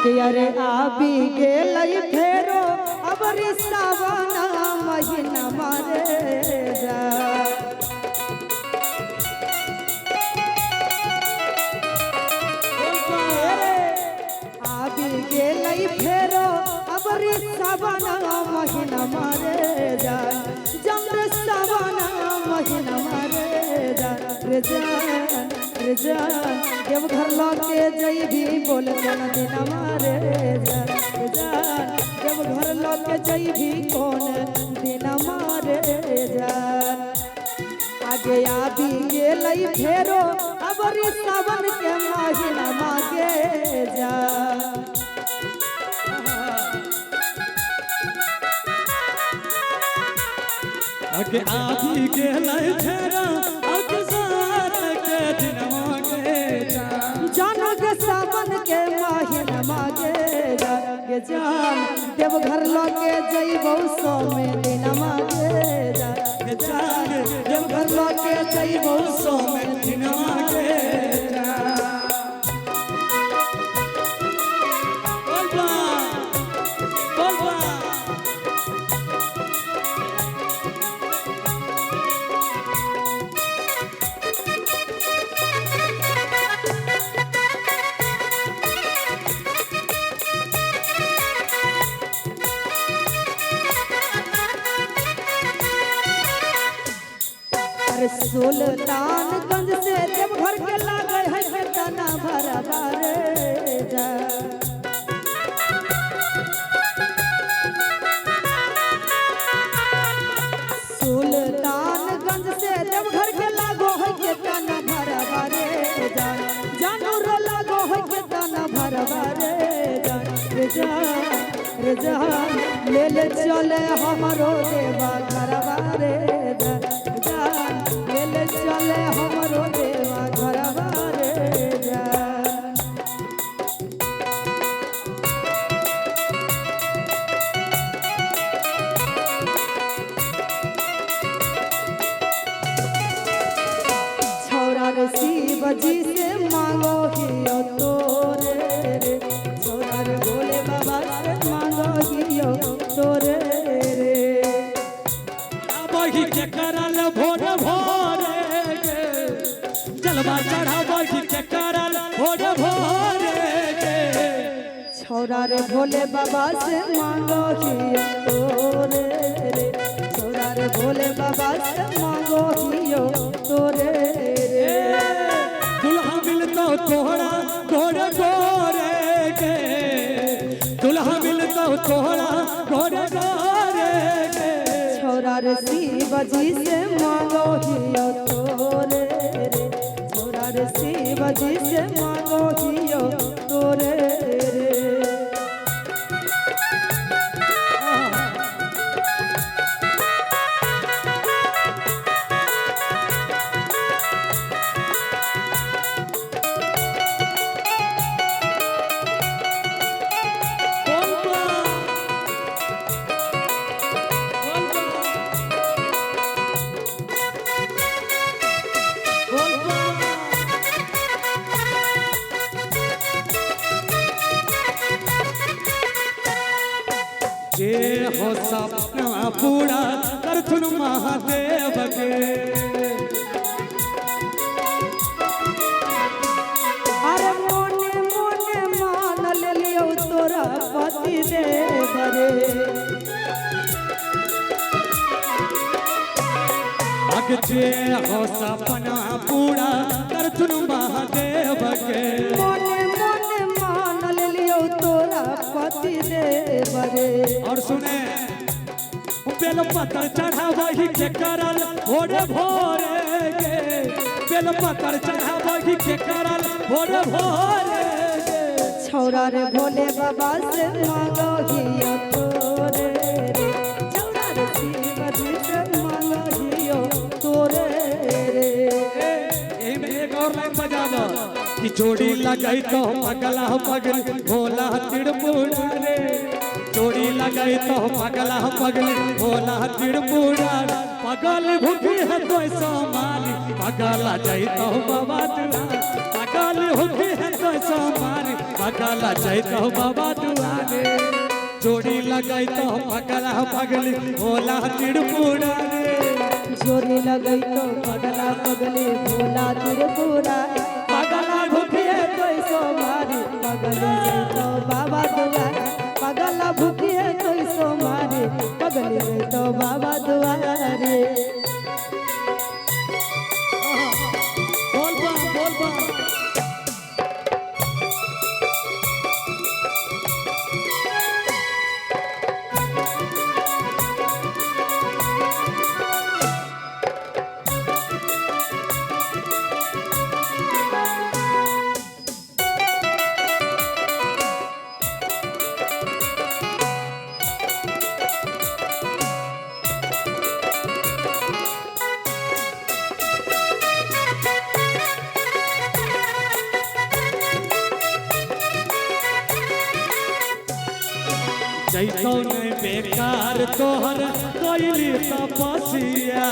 कि अरे आबी गेलै फेरो अबरी सावन महीना मारे जा आबी गेलै फेरो अबरी सावन महीना मारे जा जमरे सावन महीना मारे जा रे जान रे जान जब घर लौटे जइबी बोल कौन दिन मारे जा रे जान जब घर लौटे जइबी कौन दिन मारे जा आगे आबी गेलै फेरो अबरी सावन के महीना मागे जा आगे आबी गेलै फेरो आगे सावन के दिन मागे जा जानो के सावन के महीना मागे जा के जान देव घर लगे जइबौ सो में दिन मागे जा के जान देव घर लगे जइबौ सो में दिन मागे जा बोलबा बोलबा अरे सुल्तानगंज से देवघर के लागे है बेतना भरवा रे जा सुल्तानगंज से देवघर के लागो है बेतना भरवा रे जा जानू रे लागो है बेतना भरवा रे जा ले ले चले हमारो देवा घरवा रे जा ले चले हमरो देवा घरवा रे जा छौरा रे शिव जी से मांगो हियो तोरे रे छौरा रे भोले बाबा से मांगो हियो तोरे रे बही के करल भोर भोरे गे जलवा चढ़ा बही के करल भोर भोरे गे छौरा रे भोले बाबा से मांगो हियो तोरे रे छौरा रे भोले बाबा से मांगो हियो तोरे रे दुल्हा मिलतो तोहरा गोरे गोरे गे दुल्हा मिलतो तोहरा गोरे गोरे गे छौरा रे शिव जी से मांगो हियो तोरे रे छौरा रे शिव जी से मांगो हियो तोरे रे जे हो सपना पूरा करथुन महादेव के अरे मोने मोने मान लियो तोरा पति देव रे अग जे हो सपना पूरा करथुन महादेव के मोने मोने मान लियो तोरा पति देव रे और सुने बेल पत्थर चढ़ा वही के करल भोरे भोरे गे बेल पत्थर चढ़ा वही के करल भोरे भोरे गे छौरा रे भोले बाबा से मांगो हियो तोरे रे छौरा रे शिव जी से मांगो हियो तोरे रे एही में एक और लाइन बजा दो कि जोड़ी लगाई तो पगला पगल भोला तिरपुरा रे जोड़ी लगाई तो पगला पगली भोला त्रिपुरारी पगल भूखी है तो सोमारी पगला जाई तो बाबा दुआरे पगल भूखी है तो सोमारी पगला जाई तो बाबा दुआरे जोड़ी लगाई तो पगला पगली भोला त्रिपुरारी जोड़ी लगई तो पगला पगली भोला त्रिपुरारी पगला भूखी है तो सोमारी पगली गई तो बाबा दुआरे पगला भूखी है तो सोमारी पगली गई तो बाबा दुआरे बोल बा जैतो नहीं बेकार तोहर कोइली तपसिया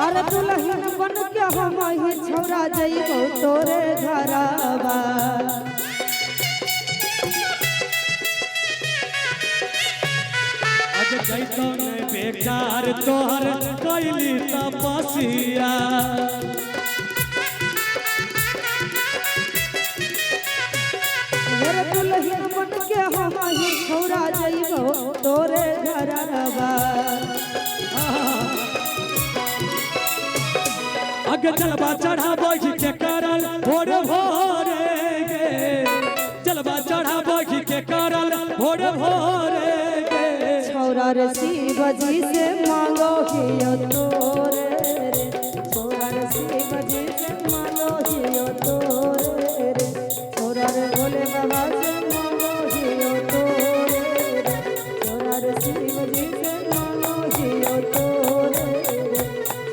अरे दुल्हन बन के हम ही छौरा जइबो तोरे घरवा आज जैतो नहीं बेकार तोहर कोइली तपसिया अरे दुल्हन बन के हम ही छौरा जइबो तोरे घरवा अग जलवा चढ़ाबो के करल भोरे भोरे गे जलवा चढ़ाबो के करल भोरे भोरे गे छौरा रे शिव जी से मांगो हियो तोरे रे छौरा रे शिव जी से मांगो हियो तोरे रे छौरा रे भोले बाबा से मांगो हियो तोरे रे छौरा रे शिव जी से मांगो हियो तोरे रे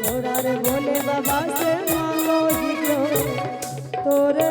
छौरा रे भोले बाबा से मांगो हियो तोरे